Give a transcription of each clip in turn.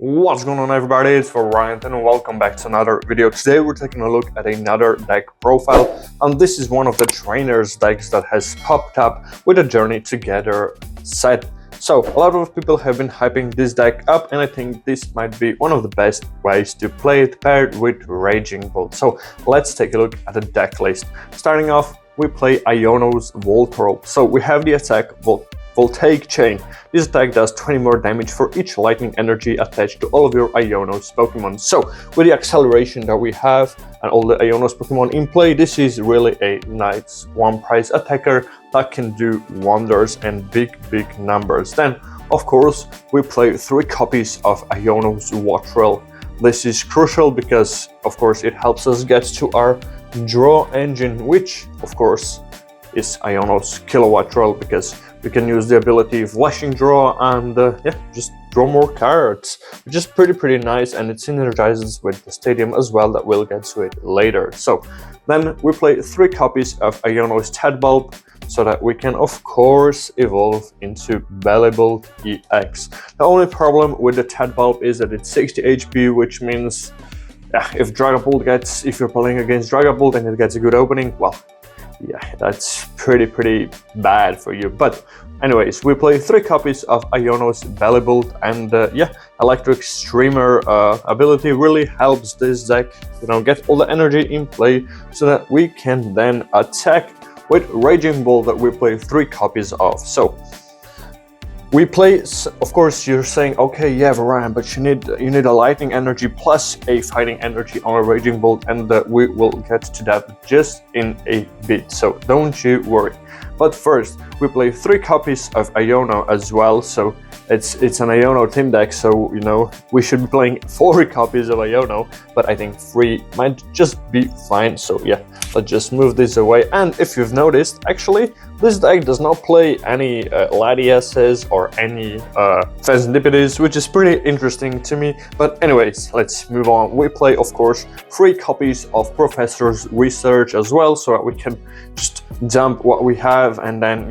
What's going on, everybody? It's Vaaraiant and welcome back to another video. Today we're taking a look at another deck profile, and this is one of the trainers decks that has popped up with a Journey Together set. So a lot of people have been hyping this deck up, and I think this might be one of the best ways to play it paired with Raging Bolt. So let's take a look at the deck list. Starting off, we play Iono's Wattrel. So we have the attack Voltaic Chain. This attack does 20 more damage for each lightning energy attached to all of your Iono's Pokemon. So with the acceleration that we have and all the Iono's Pokemon in play, this is really a nice one-price attacker that can do wonders and big numbers. Then, of course, we play 3 copies of Iono's Wattrel. This is crucial because, of course, it helps us get to our draw engine, which, of course, is Iono's Wattrel, because we can use the ability of Flashing Draw and just draw more cards, which is pretty nice, and it synergizes with the stadium as well, that we'll get to it later. So then we play 3 copies of Iono's Tadbulb so that we can, of course, evolve into Bellibolt EX. The only problem with the Tadbulb is that it's 60 HP, which means if you're playing against Dragapult and it gets a good opening, well, yeah, that's pretty bad for you. But anyways, we play 3 copies of Iono's Bellibolt, and Electric Streamer ability really helps this deck, get all the energy in play so that we can then attack with Raging Bolt that we play 3 copies of. So we play, of course, you're saying, okay, yeah, Vaaraiant, but you need a lightning energy plus a fighting energy on a Raging Bolt, and we will get to that just in a bit, so don't you worry. But first, we play 3 copies of Iono as well, so it's an Iono team deck, so we should be playing 4 copies of Iono, but I think 3 might just be fine. So yeah, let's just move this away. And if you've noticed, actually, this deck does not play any Latiases or any Fezandipitys, which is pretty interesting to me. But anyways, let's move on. We play, of course, 3 copies of Professor's Research as well, so that we can just dump what we have and then,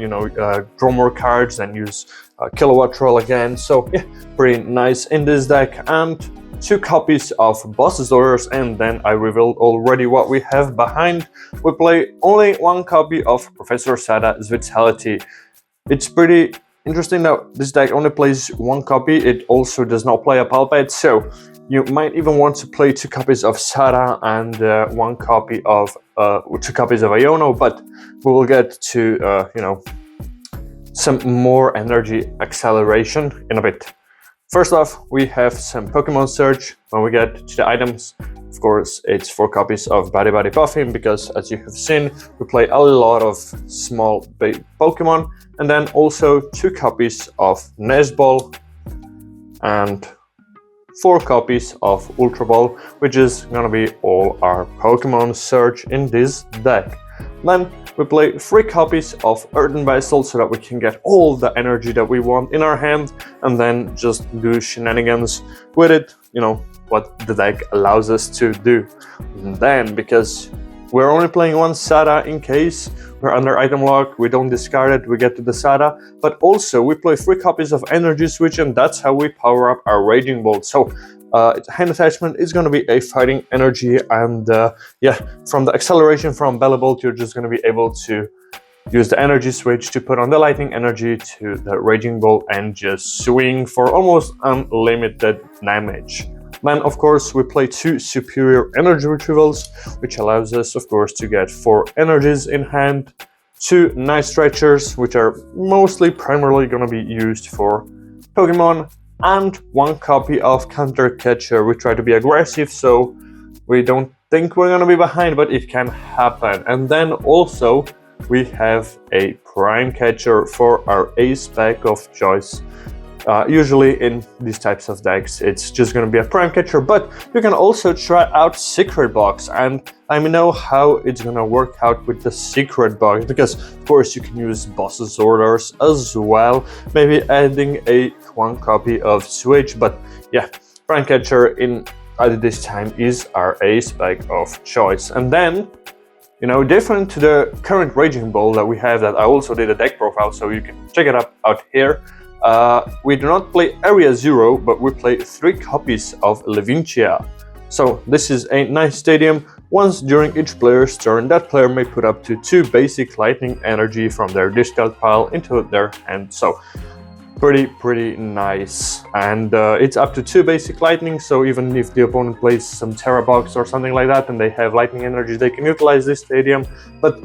draw more cards and use Wattrel again. So yeah, pretty nice in this deck. And 2 copies of Boss's Orders, and then I revealed already what we have behind. We play only 1 copy of Professor Sada's Vitality. It's pretty interesting that this deck only plays 1 copy. It also does not play a Palpate, so you might even want to play 2 copies of Sada and 1 copy of 2 copies of Iono, but we will get to some more energy acceleration in a bit. First off, we have some Pokemon Search. When we get to the items, of course, it's 4 copies of Buddy Puffin, because as you have seen, we play a lot of small big Pokemon, and then also 2 copies of Snowball and 4 copies of Ultra Ball, which is gonna be all our Pokemon Search in this deck. Then we play 3 copies of Earthen Vessel so that we can get all the energy that we want in our hand, and then just do shenanigans with it, what the deck allows us to do. And then, because we're only playing 1 Sada in case we're under item lock, we don't discard it, we get to the Sada, but also we play 3 copies of Energy Switch, and that's how we power up our Raging Bolt. So hand attachment is going to be a fighting energy, and from the acceleration from Bellibolt, you're just going to be able to use the energy switch to put on the lightning energy to the Raging Bolt and just swing for almost unlimited damage. Then, of course, we play 2 superior energy retrievals, which allows us, of course, to get 4 energies in hand, 2 night stretchers, which are primarily going to be used for Pokemon, and 1 copy of Counter Catcher. We try to be aggressive, so we don't think we're gonna be behind, but it can happen. And then also we have a Prime Catcher for our ace pack of choice. Usually in these types of decks, it's just going to be a Prime Catcher, but you can also try out Secret Box, and I know how it's going to work out with the Secret Box, because of course you can use Boss's Orders as well, maybe adding a 1 copy of Switch, but yeah, Prime Catcher at this time is our ace pack of choice. And then, different to the current Raging Bolt that we have, that I also did a deck profile, so you can check it out here. We do not play Area 0, but we play 3 copies of Levincia. So this is a nice stadium. Once during each player's turn, that player may put up to 2 basic lightning energy from their discard pile into their hand. So pretty nice. And it's up to 2 basic lightning, so even if the opponent plays some Terra Box or something like that and they have lightning energy, they can utilize this stadium. But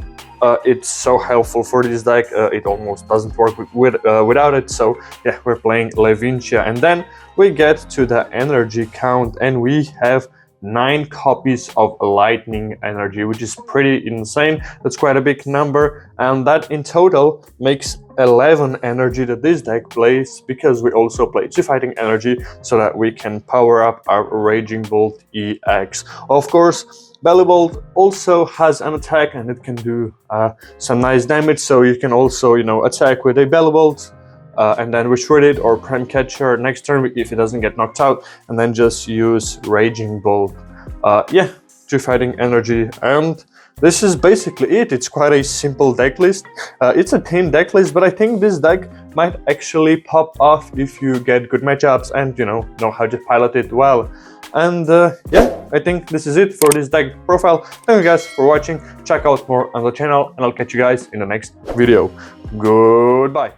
it's so helpful for this deck, it almost doesn't work without it. So yeah, we're playing Levincia, and then we get to the energy count and we have 9 copies of lightning energy, which is pretty insane. That's quite a big number, and that in total makes 11 energy that this deck plays, because we also play 2 fighting energy so that we can power up our Raging Bolt EX. Of course, Bellibolt also has an attack and it can do some nice damage, so you can also, you know, attack with a Bellibolt and then retreat it, or Prime Catcher next turn if it doesn't get knocked out, and then just use Raging Bolt. Yeah, 2 fighting energy, and this is basically it. It's quite a simple deck list. It's a tame deck list, but I think this deck might actually pop off if you get good matchups and you know how to pilot it well. And yeah, I think this is it for this deck profile. Thank you guys for watching. Check out more on the channel, and I'll catch you guys in the next video. Goodbye.